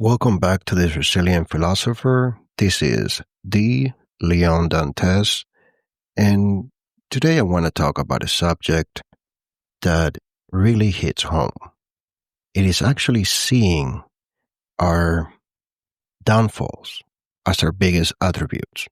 Welcome back to This Resilient Philosopher. This is the Leon Dantes, and today I want to talk about a subject that really hits home. It is actually seeing our downfalls as our biggest attributes.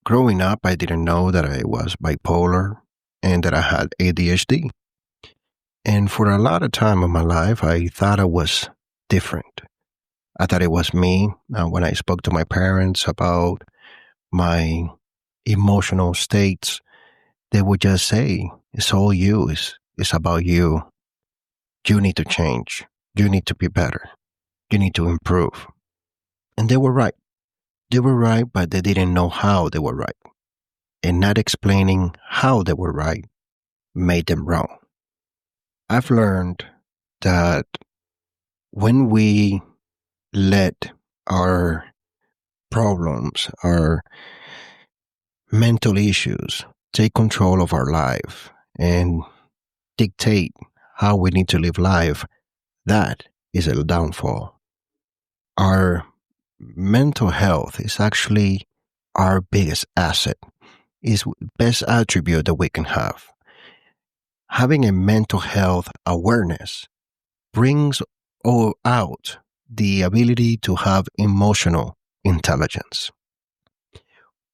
Growing up, I didn't know that I was bipolar and that I had ADHD. And for a lot of time in my life, I thought I was different. I thought it was me. When I spoke to my parents about my emotional states, they would just say, it's all you. It's about you. You need to change. You need to be better. You need to improve. And they were right. They were right, but they didn't know how they were right. And not explaining how they were right made them wrong. I've learned that when we let our problems, our mental issues take control of our life and dictate how we need to live life, that is a downfall. Our mental health is actually our biggest asset, is the best attribute that we can have. Having a mental health awareness brings out the ability to have emotional intelligence.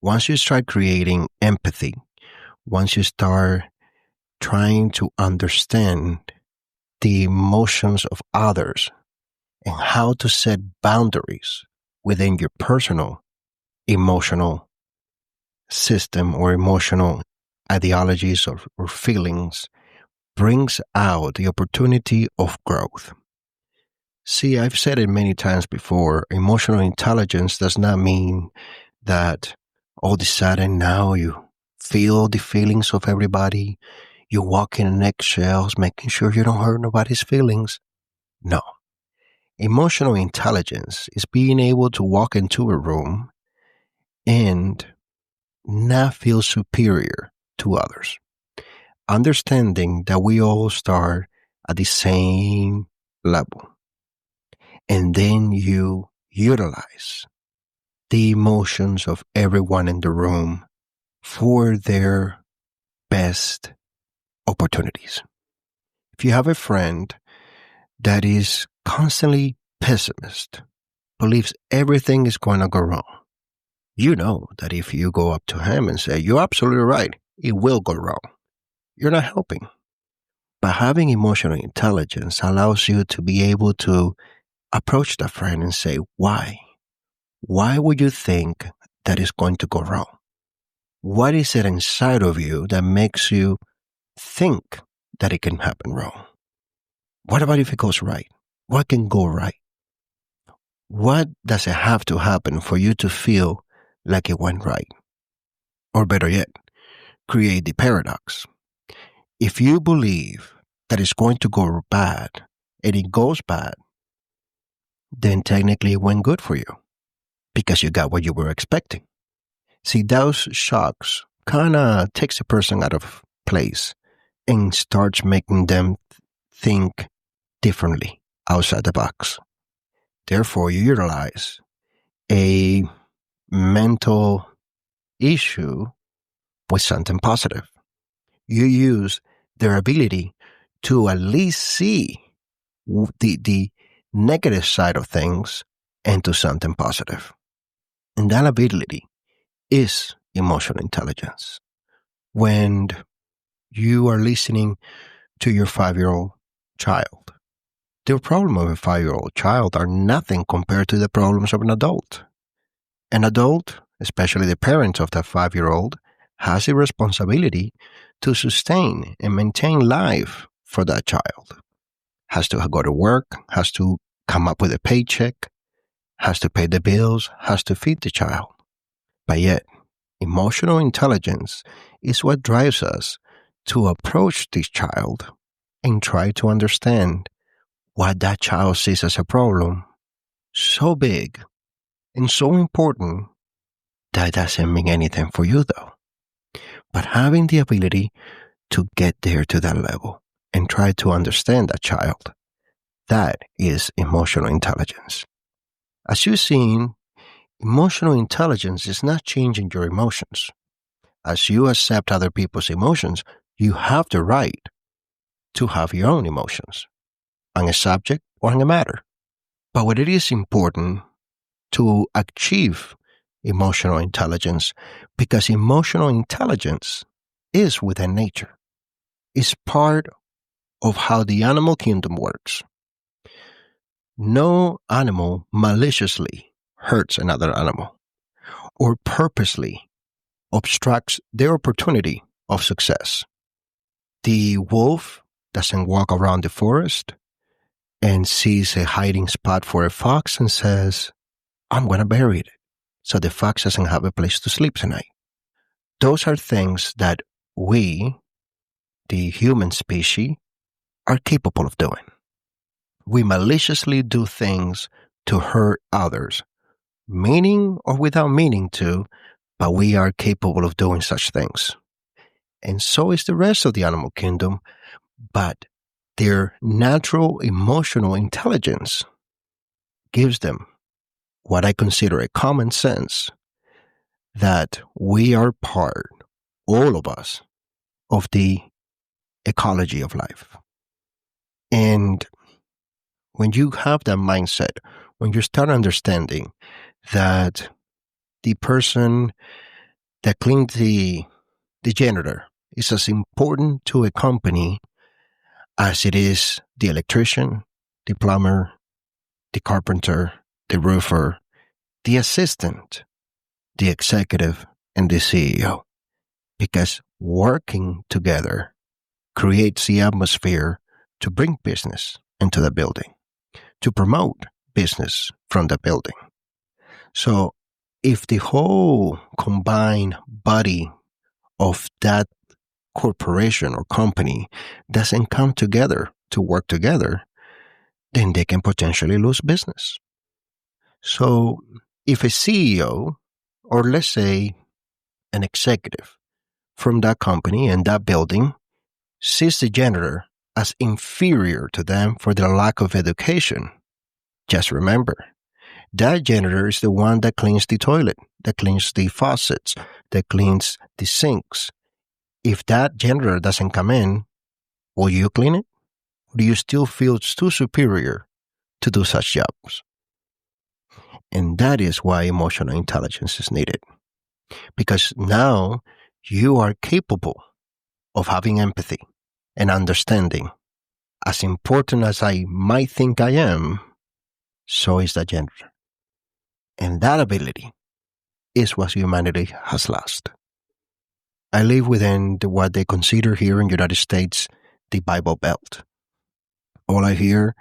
Once you start creating empathy, once you start trying to understand the emotions of others and how to set boundaries within your personal emotional system or emotional ideologies or feelings, brings out the opportunity of growth. See, I've said it many times before, emotional intelligence does not mean that all of a sudden now you feel the feelings of everybody, you walk in eggshells, making sure you don't hurt nobody's feelings. No. Emotional intelligence is being able to walk into a room and not feel superior to others. Understanding that we all start at the same level. And then you utilize the emotions of everyone in the room for their best opportunities. If you have a friend that is constantly pessimist, believes everything is going to go wrong, you know that if you go up to him and say, you're absolutely right, it will go wrong, you're not helping. But having emotional intelligence allows you to be able to approach that friend and say, why? Why would you think that is going to go wrong? What is it inside of you that makes you think that it can happen wrong? What about if it goes right? What can go right? What does it have to happen for you to feel like it went right? Or better yet, create the paradox. If you believe that it's going to go bad and it goes bad, then technically it went good for you because you got what you were expecting. See, those shocks kind of takes a person out of place and starts making them think differently outside the box. Therefore, you utilize a mental issue with something positive. You use their ability to at least see the negative side of things into something positive. And that ability is emotional intelligence. When you are listening to your 5-year-old child, the problem of a 5-year-old child are nothing compared to the problems of an adult. An adult, especially the parent of that 5-year-old, has a responsibility to sustain and maintain life for that child. Has to go to work, has to come up with a paycheck, has to pay the bills, has to feed the child. But yet, emotional intelligence is what drives us to approach this child and try to understand what that child sees as a problem so big and so important that doesn't mean anything for you though. But having the ability to get there to that level and try to understand that child, That is emotional intelligence. As you've seen, emotional intelligence is not changing your emotions. As you accept other people's emotions, you have the right to have your own emotions on a subject or on a matter. But what it is important to achieve emotional intelligence, because emotional intelligence is within nature. It's part of how the animal kingdom works. No animal maliciously hurts another animal or purposely obstructs their opportunity of success. The wolf doesn't walk around the forest and sees a hiding spot for a fox and says, I'm going to bury it so the fox doesn't have a place to sleep tonight. Those are things that we, the human species, are capable of doing. We maliciously do things to hurt others, meaning or without meaning to, but we are capable of doing such things. And so is the rest of the animal kingdom, but their natural emotional intelligence gives them what I consider a common sense that we are part, all of us, of the ecology of life. And when you have that mindset, when you start understanding that the person that cleans the janitor is as important to a company as it is the electrician, the plumber, the carpenter, the roofer, the assistant, the executive, and the CEO. Because working together creates the atmosphere to bring business into the building, to promote business from the building. So if the whole combined body of that corporation or company doesn't come together to work together, then they can potentially lose business. So if a CEO, or let's say an executive from that company and that building, sees the janitor as inferior to them for their lack of education, just remember, that janitor is the one that cleans the toilet, that cleans the faucets, that cleans the sinks. If that janitor doesn't come in, will you clean it? Or do you still feel too superior to do such jobs? And that is why emotional intelligence is needed. Because now you are capable of having empathy and understanding. As important as I might think I am, so is that janitor. And that ability is what humanity has lost. I live within what they consider here in the United States the Bible Belt. All I hear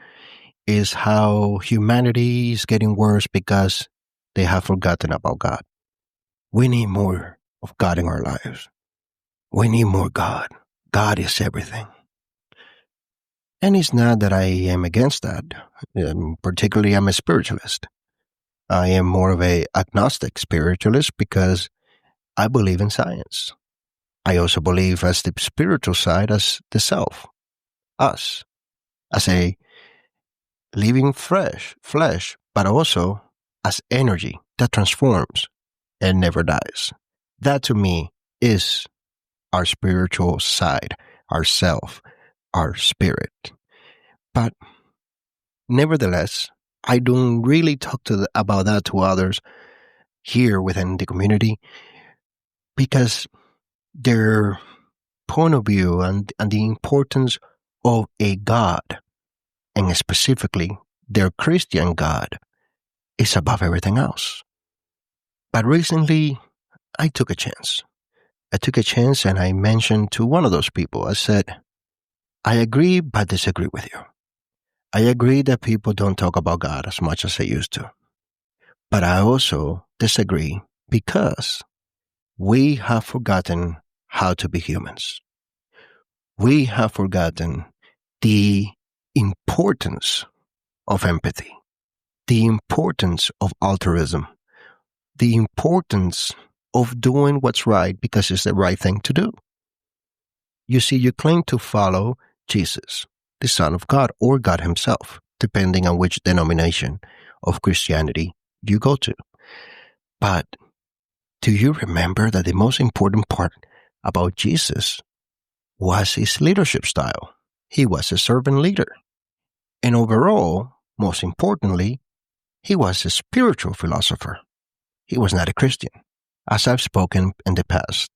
is how humanity is getting worse because they have forgotten about God. We need more of God in our lives. We need more God. God is everything. And it's not that I am against that. Particularly, I'm a spiritualist. I am more of an agnostic spiritualist because I believe in science. I also believe as the spiritual side as the self, us, as a living flesh, but also as energy that transforms and never dies. That to me is our spiritual side, our self, our spirit. But nevertheless, I don't really talk about that to others here within the community because their point of view and the importance of a God, and specifically their Christian God, is above everything else. But recently, I took a chance. And I mentioned to one of those people, I said, I agree but disagree with you. I agree that people don't talk about God as much as they used to. But I also disagree because we have forgotten how to be humans. We have forgotten the importance of empathy, the importance of altruism, the importance of doing what's right because it's the right thing to do. You see, you claim to follow Jesus, the Son of God, or God himself. depending on which denomination of Christianity you go to. But do you remember that the most important part about Jesus was his leadership style? He was a servant leader. And overall, most importantly, he was a spiritual philosopher. He was not a Christian, as I've spoken in the past,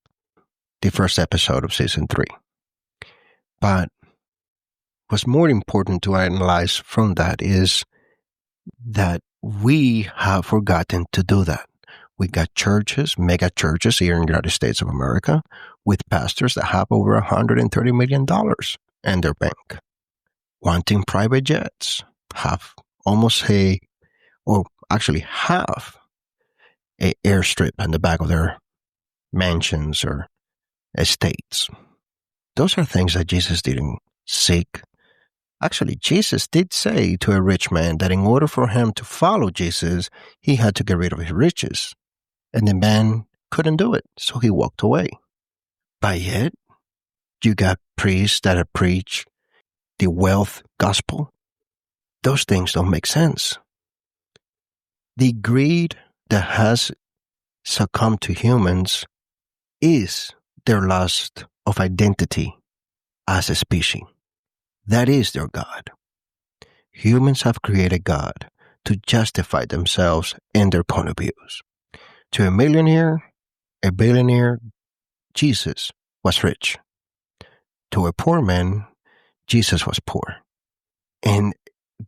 the first episode of season 3. But what's more important to analyze from that is that we have forgotten to do that. We got churches, mega churches here in the United States of America, with pastors that have over $130 million in their bank, wanting private jets, have a airstrip in the back of their mansions or estates. Those are things that Jesus didn't seek. Actually, Jesus did say to a rich man that in order for him to follow Jesus, he had to get rid of his riches. And the man couldn't do it, so he walked away. But yet, you got priests that preach the wealth gospel. Those things don't make sense. The greed that has succumbed to humans is their lust of identity as a species. That is their God. Humans have created God to justify themselves in their point of views. To a millionaire, a billionaire, Jesus was rich. To a poor man, Jesus was poor. And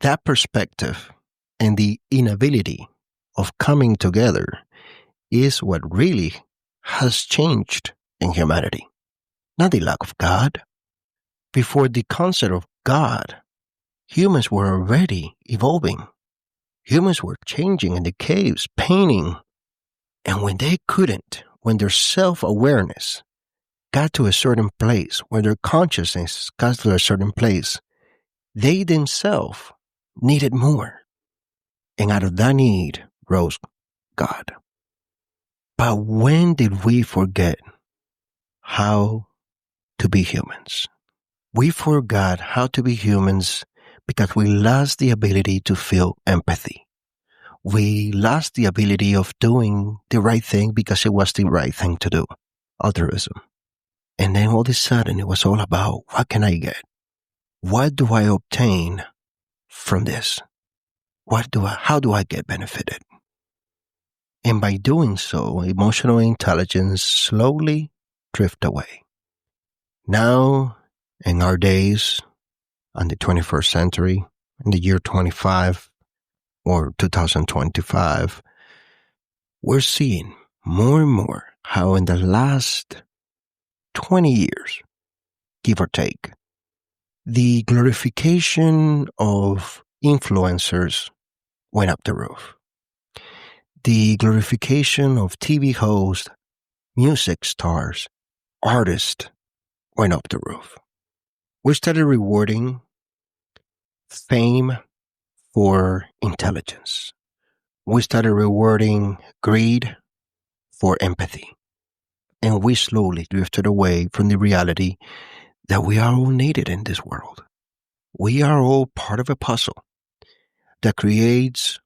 that perspective and the inability of coming together is what really has changed in humanity. Not the lack of God. Before the concept of God, humans were already evolving. Humans were changing in the caves, painting. And when they couldn't, when their self-awareness got to a certain place, when their consciousness got to a certain place, they themselves needed more. And out of that need rose God. But when did we forget how to be humans? We forgot how to be humans because we lost the ability to feel empathy. We lost the ability of doing the right thing because it was the right thing to do. Altruism. And then all of a sudden it was all about, what can I get? What do I obtain from this? How do I get benefited? And by doing so, emotional intelligence slowly drift away. Now, in our days, in the 21st century, in the year 25 or 2025, we're seeing more and more how in the last 20 years, give or take, the glorification of influencers went up the roof. The glorification of TV hosts, music stars, artists went up the roof. We started rewarding fame for intelligence. We started rewarding greed for empathy. And we slowly drifted away from the reality that we are all needed in this world. We are all part of a puzzle that creates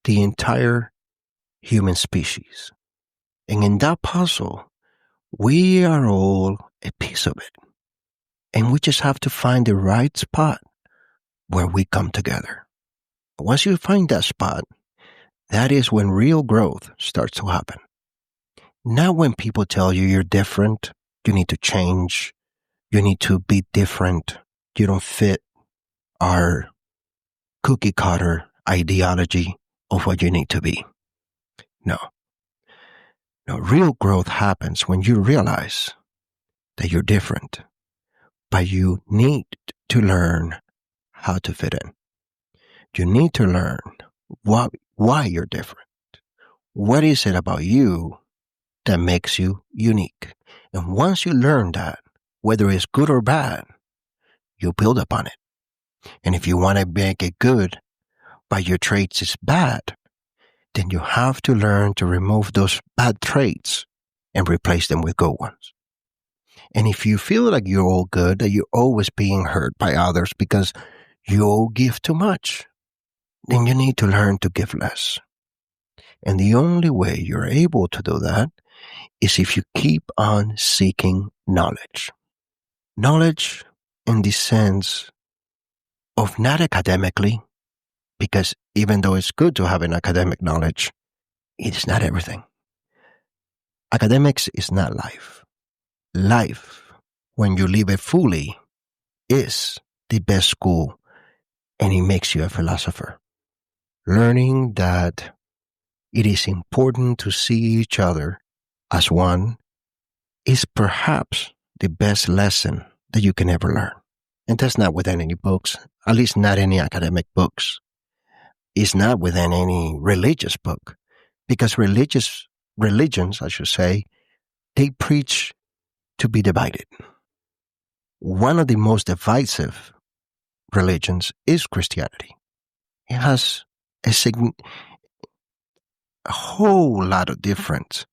the entire human species. And in that puzzle, we are all a piece of it. And we just have to find the right spot where we come together. Once you find that spot, that is when real growth starts to happen. Not when people tell you you're different, you need to change, you need to be different, you don't fit our cookie cutter ideology of what you need to be. No. No, real growth happens when you realize that you're different, but you need to learn how to fit in. You need to learn why you're different. What is it about you that makes you unique? And once you learn that, whether it's good or bad, you build upon it. And if you want to make it good, but your traits is bad, then you have to learn to remove those bad traits and replace them with good ones. And if you feel like you're all good, that you're always being hurt by others because you give too much. Then you need to learn to give less. And the only way you're able to do that is if you keep on seeking knowledge. Knowledge in the sense of not academically, because even though it's good to have an academic knowledge, it is not everything. Academics is not life. Life, when you live it fully, is the best school, and it makes you a philosopher. Learning that it is important to see each other as one is perhaps the best lesson that you can ever learn. And that's not within any books, at least not any academic books. It's not within any religious book, because religions, I should say, they preach to be divided. One of the most divisive religions is Christianity. It has a whole lot of different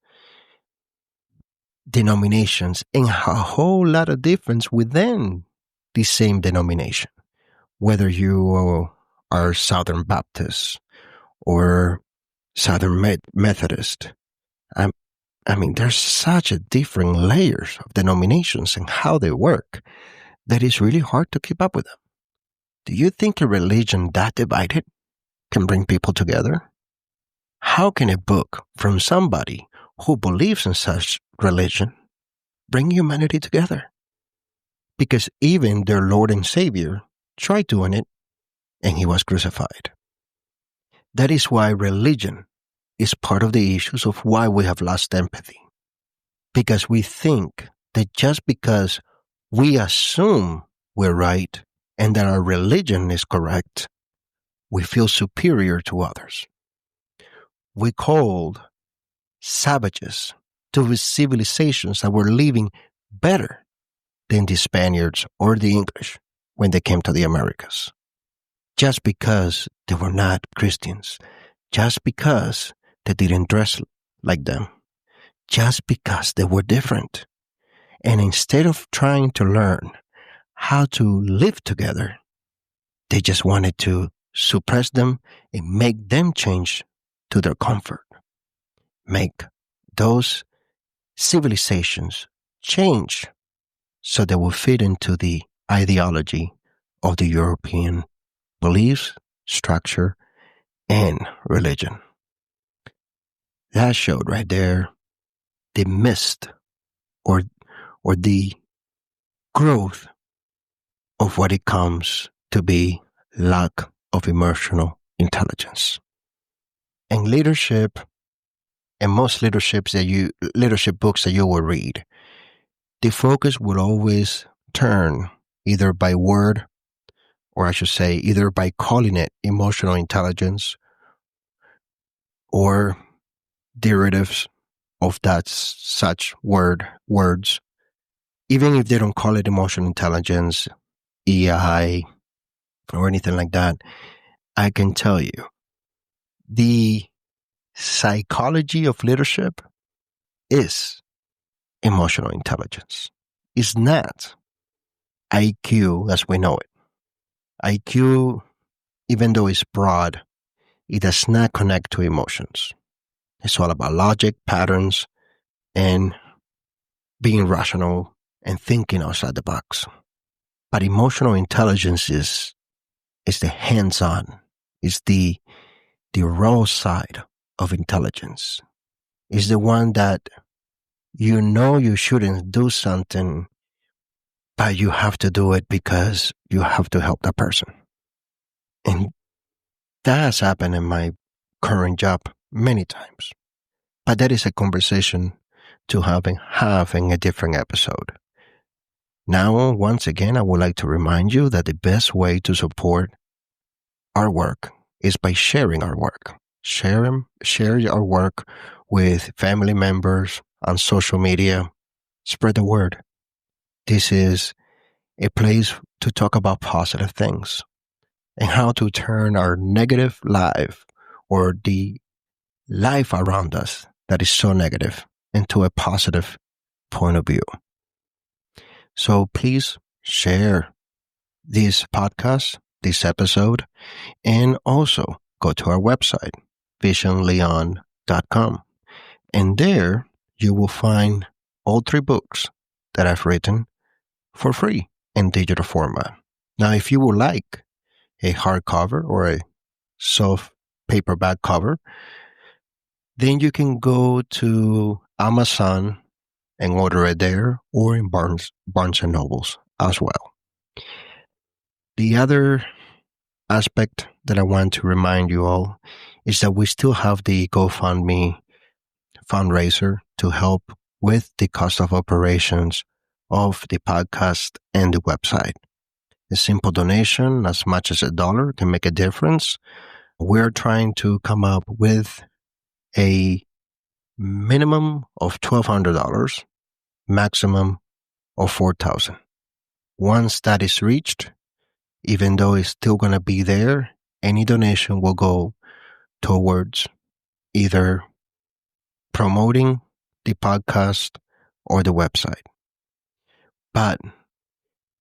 denominations and a whole lot of difference within the same denomination. Whether you are Southern Baptist or Southern Methodist, I mean, there's such a different layers of denominations and how they work that it's really hard to keep up with them. Do you think a religion that divided can bring people together? How can a book from somebody who believes in such religion bring humanity together? Because even their Lord and Savior tried doing it, and he was crucified. That is why religion is part of the issues of why we have lost empathy. Because we think that just because we assume we're right and that our religion is correct, we feel superior to others. We called savages to the civilizations that were living better than the Spaniards or the English when they came to the Americas. Just because they were not Christians, just because they didn't dress like them, just because they were different. And instead of trying to learn how to live together, they just wanted to suppress them and make them change to their comfort. Make those civilizations change so they will fit into the ideology of the European beliefs, structure, and religion. That showed right there the mist or the growth of what it comes to be lack of emotional intelligence. And leadership, and most leadership books that you will read, the focus will always turn either by word, or I should say either by calling it emotional intelligence or derivatives of that such words, even if they don't call it emotional intelligence, EI, or anything like that. I can tell you, the psychology of leadership is emotional intelligence. It's not IQ as we know it. IQ, even though it's broad, it does not connect to emotions. It's all about logic, patterns, and being rational and thinking outside the box. But emotional intelligence is the hands-on, is the raw side of intelligence. It's the one that you know you shouldn't do something, but you have to do it because you have to help that person. And that has happened in my current job many times. But that is a conversation to have in a different episode. Now, once again, I would like to remind you that the best way to support our work is by sharing our work. Share our work with family members on social media. Spread the word. This is a place to talk about positive things and how to turn our negative life or the life around us that is so negative into a positive point of view. So please share this podcast this episode. And also go to our website, visionleon.com. And there you will find all 3 books that I've written for free in digital format. Now, if you would like a hardcover or a soft paperback cover, then you can go to Amazon and order it there or in Barnes and Nobles as well. The other aspect that I want to remind you all is that we still have the GoFundMe fundraiser to help with the cost of operations of the podcast and the website. A simple donation, as much as $1, can make a difference. We're trying to come up with a minimum of $1,200, maximum of $4,000. Once that is reached, even though it's still going to be there, any donation will go towards either promoting the podcast or the website. But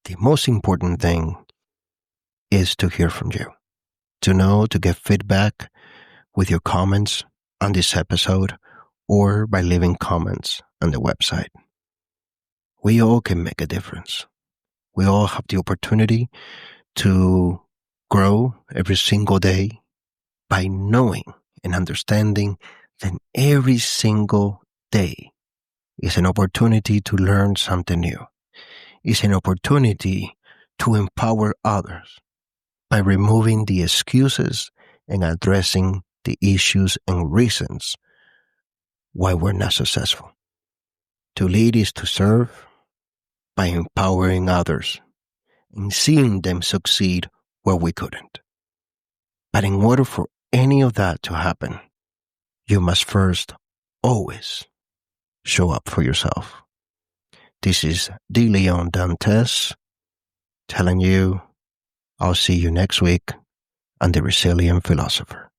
the most important thing is to hear from you, to get feedback with your comments on this episode or by leaving comments on the website. We all can make a difference. We all have the opportunity to grow every single day by knowing and understanding that every single day is an opportunity to learn something new. It's an opportunity to empower others by removing the excuses and addressing the issues and reasons why we're not successful. To lead is to serve by empowering others and seeing them succeed where we couldn't. But in order for any of that to happen, you must first always show up for yourself. This is Dantes telling you I'll see you next week on The Resilient Philosopher.